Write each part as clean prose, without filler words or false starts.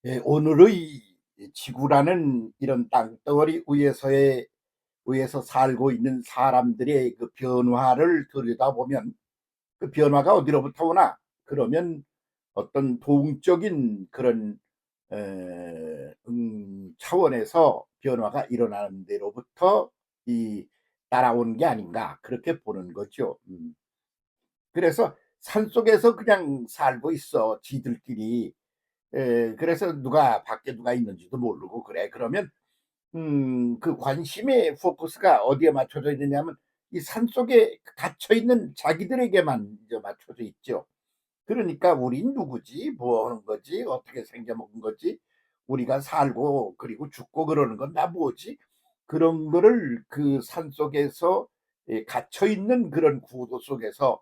예, 오늘의 지구라는 이런 땅덩어리 위에서 살고 있는 사람들의 그 변화를 들여다보면 그 변화가 어디로부터 오나? 그러면 어떤 동적인 그런 차원에서 변화가 일어나는 데로부터 이 따라온 게 아닌가 그렇게 보는 거죠. 그래서 산속에서 그냥 살고 있어 지들끼리. 그래서 누가 밖에 누가 있는지도 모르고 그래. 그러면 그 관심의 포커스가 어디에 맞춰져 있느냐면 이 산속에 갇혀 있는 자기들에게만 이제 맞춰져 있죠. 그러니까 우린 누구지? 뭐 하는 거지? 어떻게 생겨먹은 거지? 우리가 살고 그리고 죽고 그러는 건 다 뭐지? 그런 거를 그 산속에서 갇혀 있는 그런 구도 속에서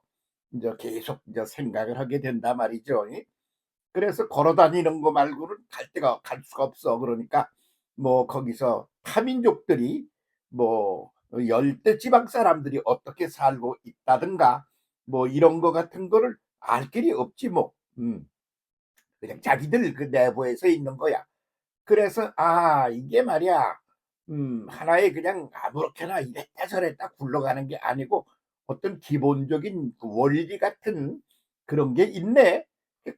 이제 계속 이제 생각을 하게 된단 말이죠. 그래서 걸어 다니는 거 말고는 갈 수가 없어. 그러니까 뭐 거기서 타민족들이 뭐 열대 지방 사람들이 어떻게 살고 있다든가 뭐 이런 거 같은 거를 알 길이 없지 뭐. 그냥 자기들 그 내부에서 있는 거야. 그래서 이게 말이야 하나의 그냥 아무렇게나 이랬다 저랬다 굴러가는 게 아니고 어떤 기본적인 그 원리 같은 그런 게 있네.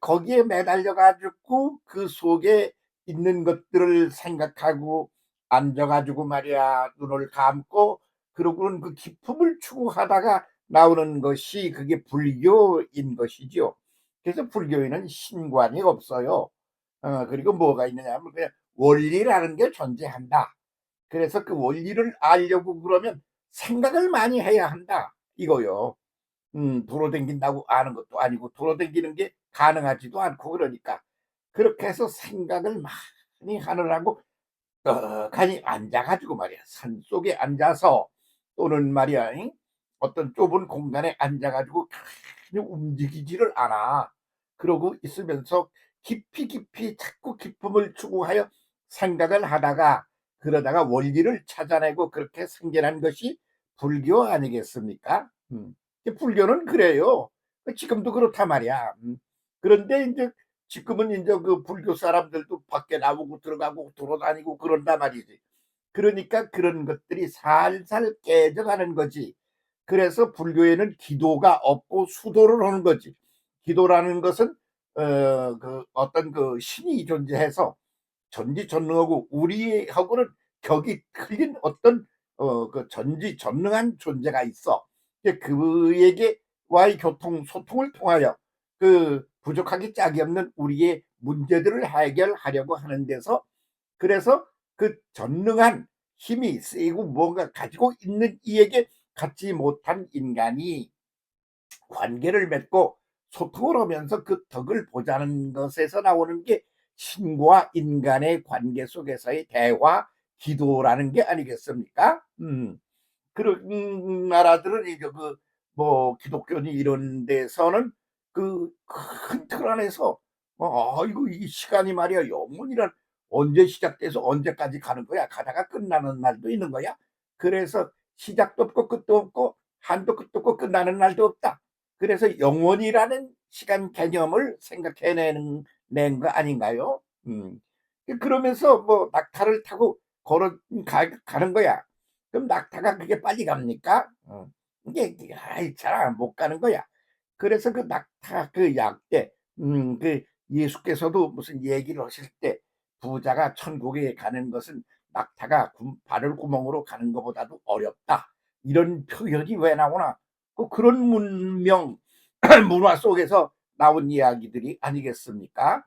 거기에 매달려 가지고 그 속에 있는 것들을 생각하고 앉아 가지고 말이야 눈을 감고 그러고는 그 기쁨을 추구하다가 나오는 것이 그게 불교인 것이죠. 그래서 불교에는 신관이 없어요. 그리고 뭐가 있느냐 하면 그냥 원리라는 게 존재한다. 그래서 그 원리를 알려고 그러면 생각을 많이 해야 한다 이거요. 돌아다닌다고 아는 것도 아니고 돌아다니는 게 가능하지도 않고 그러니까 그렇게 해서 생각을 많이 하느라고 떡하니 앉아가지고 말이야 산속에 앉아서 또는 말이야 어떤 좁은 공간에 앉아가지고 가만히 움직이지를 않아. 그러고 있으면서 깊이 깊이 자꾸 기쁨을 추구하여 생각을 하다가 그러다가 원리를 찾아내고 그렇게 생겨난 것이 불교 아니겠습니까? 불교는 그래요. 지금도 그렇단 말이야. 그런데 이제 지금은 이제 그 불교 사람들도 밖에 나오고 들어가고 돌아다니고 그런단 말이지. 그러니까 그런 것들이 살살 깨져가는 거지. 그래서 불교에는 기도가 없고 수도를 하는 거지. 기도라는 것은 그 어떤 그 신이 존재해서 전지전능하고 우리하고는 격이 틀린 어떤 그 전지전능한 존재가 있어. 그에게와의 소통을 통하여 그 부족하기 짝이 없는 우리의 문제들을 해결하려고 하는 데서 그래서 그 전능한 힘이 세고 뭔가 가지고 있는 이에게 갖지 못한 인간이 관계를 맺고 소통을 하면서 그 덕을 보자는 것에서 나오는 게 신과 인간의 관계 속에서의 대화, 기도라는 게 아니겠습니까? 그런 나라들은 이제 그 뭐 기독교니 이런 데서는 그 큰 틀 안에서 이거 이 시간이 말이야 영원이란 언제 시작돼서 언제까지 가는 거야? 가다가 끝나는 날도 있는 거야. 그래서 시작도 없고 끝도 없고 한도 끝도 없고 끝나는 날도 없다. 그래서 영원이라는 시간 개념을 생각해내는 낸 거 아닌가요? 그러면서 뭐 낙타를 타고 가는 거야. 그럼 낙타가 그게 빨리 갑니까? 이게 잘 못 가는 거야. 그래서 그 낙타 그 약대 그 예수께서도 무슨 얘기를 하실 때 부자가 천국에 가는 것은 낙타가 발을 구멍으로 가는 것보다도 어렵다. 이런 표현이 왜 나오나? 그런 문명 문화 속에서 나온 이야기들이 아니겠습니까?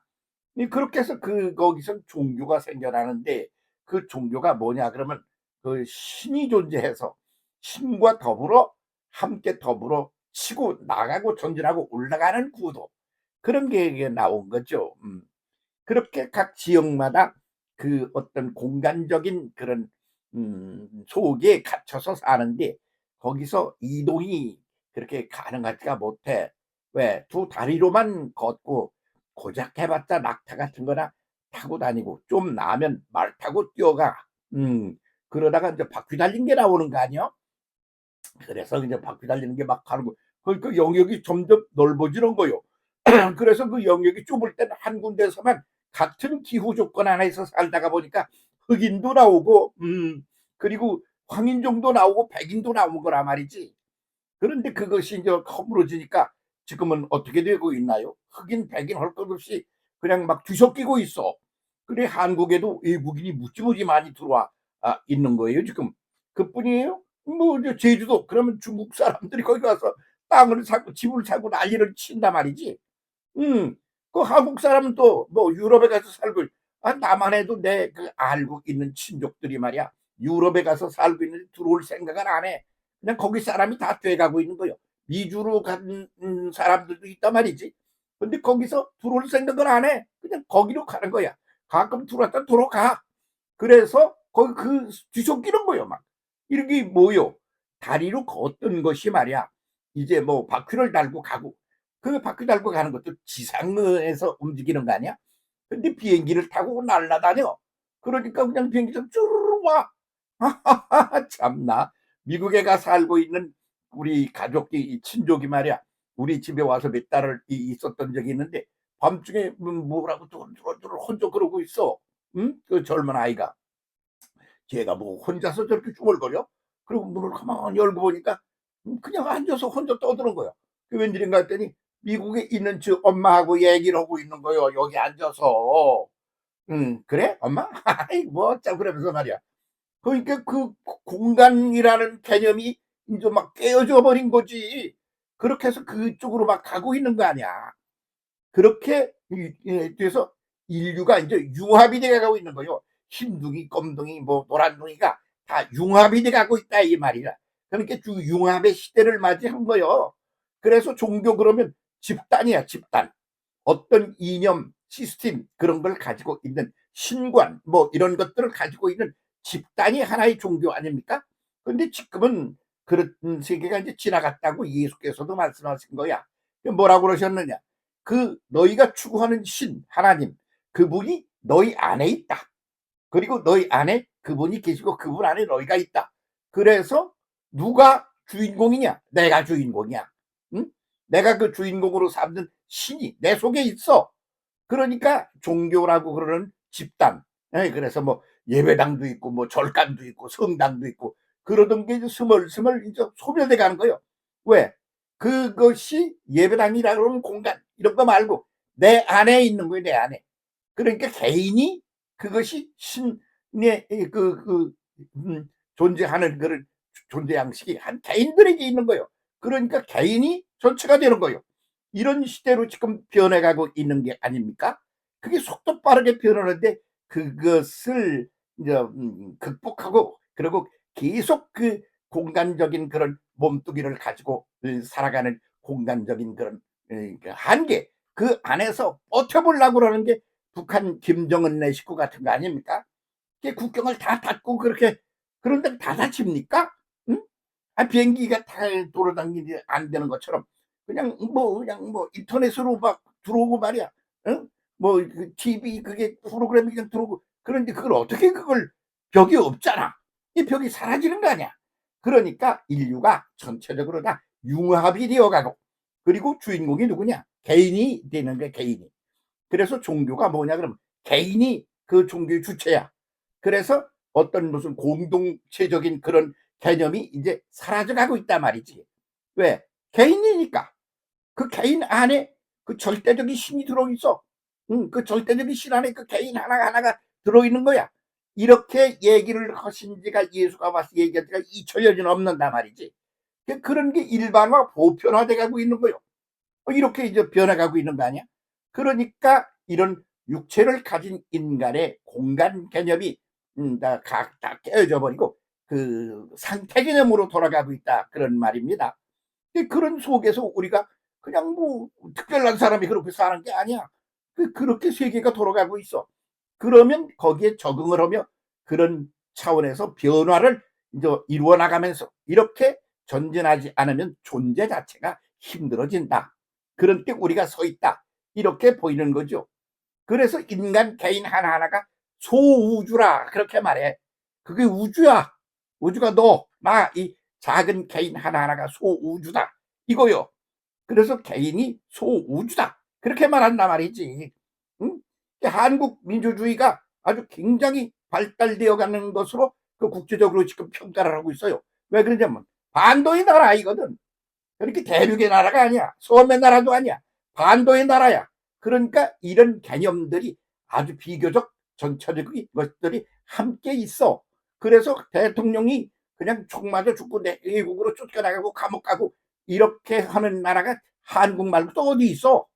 그렇게 해서 거기서 종교가 생겨나는데 그 종교가 뭐냐 그러면 그 신이 존재해서 신과 더불어 함께 더불어 치고 나가고 전진하고 올라가는 구도 그런 게 이게 나온 거죠. 그렇게 각 지역마다 그 어떤 공간적인 그런 속에 갇혀서 사는데 거기서 이동이 그렇게 가능하지가 못해. 왜? 두 다리로만 걷고 고작 해봤자 낙타 같은 거나 타고 다니고 좀 나면 말 타고 뛰어가. 그러다가 이제 바퀴 달린 게 나오는 거 아니야? 그래서 이제 바퀴 달리는 게 막 가는 거. 그러니까 영역이 점점 넓어지는 거요. 그래서 그 영역이 좁을 때는 한 군데서만 같은 기후 조건 안에서 살다가 보니까 흑인도 나오고 그리고 황인종도 나오고 백인도 나온 거란 말이지. 그런데 그것이 이제 허물어지니까 지금은 어떻게 되고 있나요? 흑인, 백인 할 것 없이 그냥 막 뒤섞이고 있어. 그래 한국에도 외국인이 무지무지 많이 들어와 있는 거예요 지금. 그뿐이에요? 뭐 이제 제주도 그러면 중국 사람들이 거기 가서 땅을 사고 집을 사고 난리를 친단 말이지. 음. 그 한국 사람은 또 뭐 유럽에 가서 살고 나만 해도 내 그 알고 있는 친족들이 말이야 유럽에 가서 살고 있는데 들어올 생각을 안 해. 그냥 거기 사람이 다 돼 가고 있는 거요. 미주로 간 사람들도 있단 말이지. 근데 거기서 들어올 생각을 안 해. 그냥 거기로 가는 거야. 가끔 들어왔다 들어가. 그래서 거기 뒤섞이는 거요 막. 이렇게 뭐요? 다리로 걷던 것이 말이야 이제 뭐 바퀴를 달고 가고 그 바퀴 달고 가는 것도 지상에서 움직이는 거 아니야? 근데 비행기를 타고 날아다녀. 그러니까 그냥 비행기가 쭈르륵 와. 참나. 미국에 가 살고 있는 우리 가족이 이 친족이 말이야. 우리 집에 와서 몇 달을 있었던 적이 있는데 밤중에 뭐라고 뚜루뚜루 혼자 그러고 있어. 응? 그 젊은 아이가. 걔가 뭐 혼자서 저렇게 중얼거려? 그리고 문을 가만히 열고 보니까 그냥 앉아서 혼자 떠드는 거야. 그 웬일인가 했더니 미국에 있는 저 엄마하고 얘기를 하고 있는 거예요. 여기 앉아서. 그래? 엄마? 아이 뭐 어쩌고 그러면서 말이야. 그러니까 그 공간이라는 개념이 이제 막 깨어져 버린 거지. 그렇게 해서 그쪽으로 막 가고 있는 거 아니야. 그렇게 돼서 인류가 이제 융합이 돼 가고 있는 거요. 흰둥이, 검둥이, 뭐 노란둥이가 다 융합이 돼 가고 있다 이 말이야. 그러니까 융합의 시대를 맞이한 거요. 그래서 종교 그러면 집단이야, 집단. 어떤 이념, 시스템 그런 걸 가지고 있는 신관 뭐 이런 것들을 가지고 있는 집단이 하나의 종교 아닙니까? 근데 지금은 그런 세계가 이제 지나갔다고 예수께서도 말씀하신 거야. 뭐라고 그러셨느냐? 그 너희가 추구하는 신 하나님 그분이 너희 안에 있다. 그리고 너희 안에 그분이 계시고 그분 안에 너희가 있다. 그래서 누가 주인공이냐? 내가 주인공이야. 응? 내가 그 주인공으로 삼는 신이 내 속에 있어. 그러니까 종교라고 그러는 집단. 예, 그래서 뭐 예배당도 있고 뭐 절간도 있고 성당도 있고 그러던 게 이제 스멀스멀 이제 소멸돼 가는 거예요. 왜? 그것이 예배당이라 그러는 공간 이런 거 말고 내 안에 있는 거예요, 내 안에. 그러니까 개인이 그것이 신의 존재하는 그런 존재 양식이 한 개인들에게 있는 거예요. 그러니까 개인이 전체가 되는 거예요. 이런 시대로 지금 변해가고 있는 게 아닙니까? 그게 속도 빠르게 변하는데 그것을 이제 극복하고 그리고 계속 그 공간적인 그런 몸뚱이를 가지고 살아가는 공간적인 그런 그 한계 그 안에서 버텨보려고 그러는 게 북한 김정은 내 식구 같은 거 아닙니까? 그 국경을 다 닫고 그렇게 그런데 다 닫힙니까? 응? 비행기가 다 돌아다니지 안 되는 것처럼 그냥 뭐 인터넷으로 막 들어오고 말이야. 응? 뭐 TV 그게 프로그램이 그냥 들어오고 그런데 그걸 어떻게 그걸 벽이 없잖아. 이 벽이 사라지는 거 아니야. 그러니까 인류가 전체적으로 다 융합이 되어가고 그리고 주인공이 누구냐? 개인이 되는 거야 개인이. 그래서 종교가 뭐냐 그러면 개인이 그 종교의 주체야. 그래서 어떤 무슨 공동체적인 그런 개념이 이제 사라져가고 있단 말이지. 왜? 개인이니까. 그 개인 안에 그 절대적인 신이 들어있어. 그 절대적인 신 안에 그 개인 하나가 들어있는 거야. 이렇게 얘기를 하신 지가 예수가 와서 얘기한 지가 2000년이 넘는단 말이지. 그런 게 일반화 보편화돼 가고 있는 거요. 이렇게 이제 변해가고 있는 거 아니야? 그러니까 이런 육체를 가진 인간의 공간 개념이 다 깨어져 버리고 그 상태 개념으로 돌아가고 있다 그런 말입니다. 그런 속에서 우리가 그냥 뭐 특별한 사람이 그렇게 사는 게 아니야. 그렇게 세계가 돌아가고 있어. 그러면 거기에 적응을 하며 그런 차원에서 변화를 이제 이루어 나가면서 이렇게 전진하지 않으면 존재 자체가 힘들어진다. 그런 때 우리가 서 있다. 이렇게 보이는 거죠. 그래서 인간 개인 하나하나가 소우주라 그렇게 말해. 그게 우주야. 우주가 너, 나, 이 작은 개인 하나하나가 소우주다. 이거요. 그래서 개인이 소우주다. 그렇게 말한단 말이지. 응? 한국 민주주의가 아주 굉장히 발달되어 가는 것으로 그 국제적으로 지금 평가를 하고 있어요. 왜 그러냐면 반도의 나라이거든. 그렇게 대륙의 나라가 아니야. 섬의 나라도 아니야. 반도의 나라야. 그러니까 이런 개념들이 아주 비교적 전체적인 것들이 함께 있어. 그래서 대통령이 그냥 총 맞아 죽고 외국으로 쫓겨나가고 감옥 가고 이렇게 하는 나라가 한국 말고 또 어디 있어.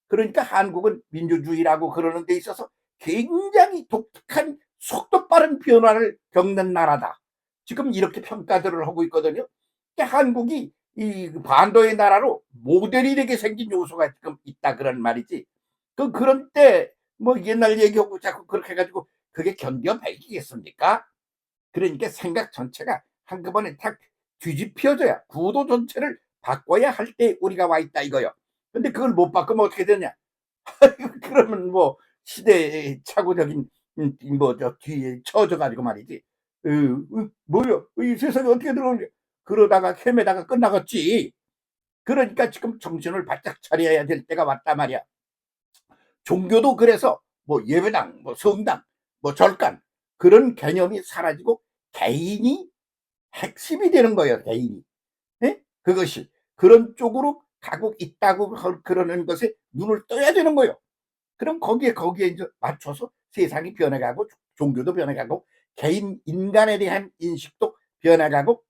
그러니까 한국은 민주주의라고 그러는 데 있어서 굉장히 독특한 속도 빠른 변화를 겪는 나라다. 지금 이렇게 평가들을 하고 있거든요. 한국이 이 반도의 나라로 모델이 되게 생긴 요소가 지금 있다 그런 말이지. 그런 때 뭐 옛날 얘기하고 자꾸 그렇게 해가지고 그게 견뎌내기겠습니까? 그러니까 생각 전체가 한꺼번에 탁 뒤집혀져야 구도 전체를 바꿔야 할 때 우리가 와 있다 이거요. 근데 그걸 못 바꾸면 어떻게 되냐? 그러면 뭐 시대의 착오적인 뭐 저 뒤에 처져 가지고 말이지. 뭐요? 이 세상에 어떻게 들어오냐? 그러다가 헤매다가 끝나겠지. 그러니까 지금 정신을 바짝 차려야 될 때가 왔단 말이야. 종교도 그래서 뭐 예배당, 뭐 성당, 뭐 절간 그런 개념이 사라지고 개인이 핵심이 되는 거예요. 개인이. 예? 그것이 그런 쪽으로 가고 있다고 그러는 것에 눈을 떠야 되는 거예요. 그럼 거기에 이제 맞춰서 세상이 변해가고 종교도 변해가고 개인 인간에 대한 인식도 변해가고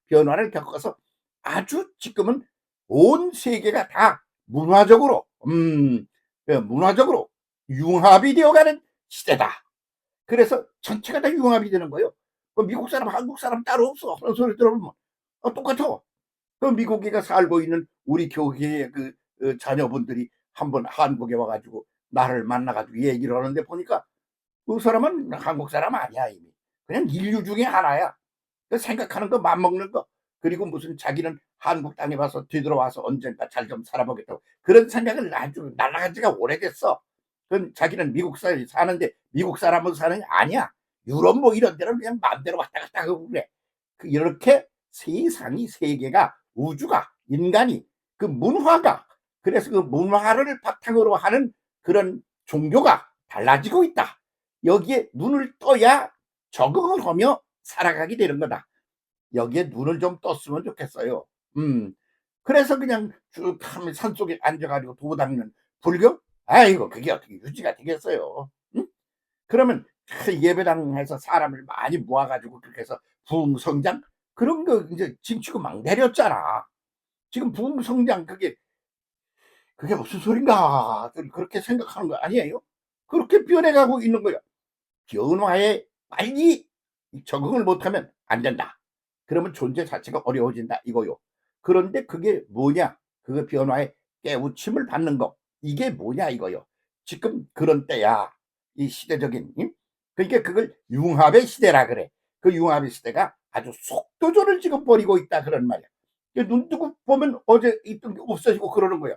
변화를 겪어서 아주 지금은 온 세계가 다 문화적으로 문화적으로 융합이 되어가는 시대다. 그래서 전체가 다 융합이 되는 거예요. 미국 사람, 한국 사람 따로 없어. 그런 소리 들어보면 똑같아. 그 미국에 살고 있는 우리 교회의 자녀분들이 한번 한국에 와가지고 나를 만나가지고 얘기를 하는데 보니까 그 사람은 한국 사람 아니야 이미. 그냥 인류 중에 하나야. 그 생각하는 거 맘먹는 거 그리고 무슨 자기는 한국 땅에 와서 뒤돌아와서 언젠가 잘 좀 살아보겠다고 그런 생각을 아주 날아간 지가 오래됐어. 그건 자기는 미국 사는데 미국 사람은 사는 게 아니야. 유럽 뭐 이런 데는 그냥 마음대로 왔다 갔다 하고 그래. 이렇게 세상이 세계가 우주가 인간이 그 문화가 그래서 그 문화를 바탕으로 하는 그런 종교가 달라지고 있다. 여기에 눈을 떠야 적응을 하며 살아가게 되는 거다. 여기에 눈을 좀 떴으면 좋겠어요. 그래서 그냥 쭉 하면 산속에 앉아가지고 도 닦는 불교? 아이고 그게 어떻게 유지가 되겠어요. 응? 그러면 예배당에서 사람을 많이 모아가지고 그렇게 해서 부흥성장 그런 거 이제 진치고 막 내렸잖아. 지금 부흥성장 그게 무슨 소린가 그렇게 생각하는 거 아니에요? 그렇게 변해가고 있는 거야. 변화에 빨리 적응을 못하면 안 된다. 그러면 존재 자체가 어려워진다 이거요. 그런데 그게 뭐냐? 그 변화에 깨우침을 받는 거. 이게 뭐냐 이거요. 지금 그런 때야. 이 시대적인 그러니까 그걸 융합의 시대라 그래. 그 융합의 시대가 아주 속도전을 지금 벌이고 있다 그런 말이야. 눈 뜨고 보면 어제 있던 게 없어지고 그러는 거야.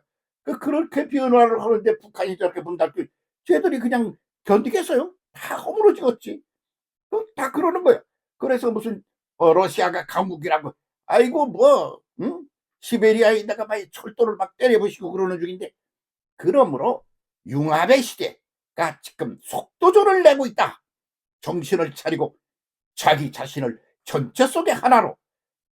그렇게 변화를 하는데 북한이 저렇게 문닫고 쟤들이 그냥 견디겠어요? 다 허물어지겠지. 다 그러는 거야. 그래서 무슨 러시아가 강국이라고 아이고 뭐 시베리아에다가 막 철도를 막 때려부시고 그러는 중인데 그러므로 융합의 시대가 지금 속도전을 내고 있다. 정신을 차리고 자기 자신을 전체 속에 하나로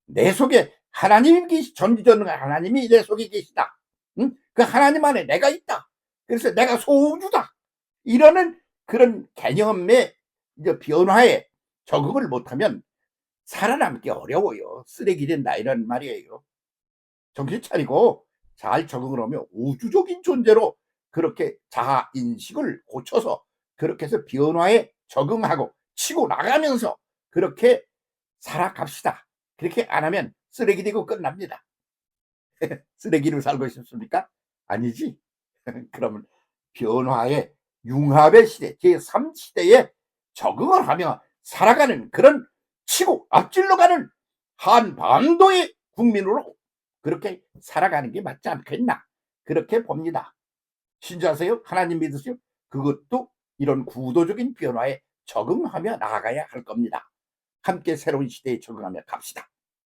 내 속에 하나님이 전지전능 하나님이 내 속에 계시다. 그 하나님 안에 내가 있다. 그래서 내가 소우주다. 이러는 그런 개념의 이제 변화에 적응을 못하면 살아남기 어려워요. 쓰레기 된다 이런 말이에요. 정신 차리고 잘 적응을 하며 우주적인 존재로 그렇게 자아 인식을 고쳐서 그렇게 해서 변화에 적응하고 치고 나가면서 그렇게 살아갑시다. 그렇게 안 하면 쓰레기 되고 끝납니다. 쓰레기로 살고 싶습니까? 아니지. 그러면 변화의 융합의 시대 제3시대에 적응을 하며 살아가는 그런 치고 앞질러 가는 한반도의 국민으로 그렇게 살아가는 게 맞지 않겠나 그렇게 봅니다. 신자세요? 하나님 믿으세요? 그것도 이런 구도적인 변화에 적응하며 나아가야 할 겁니다. 함께 새로운 시대에 적응하며 갑시다.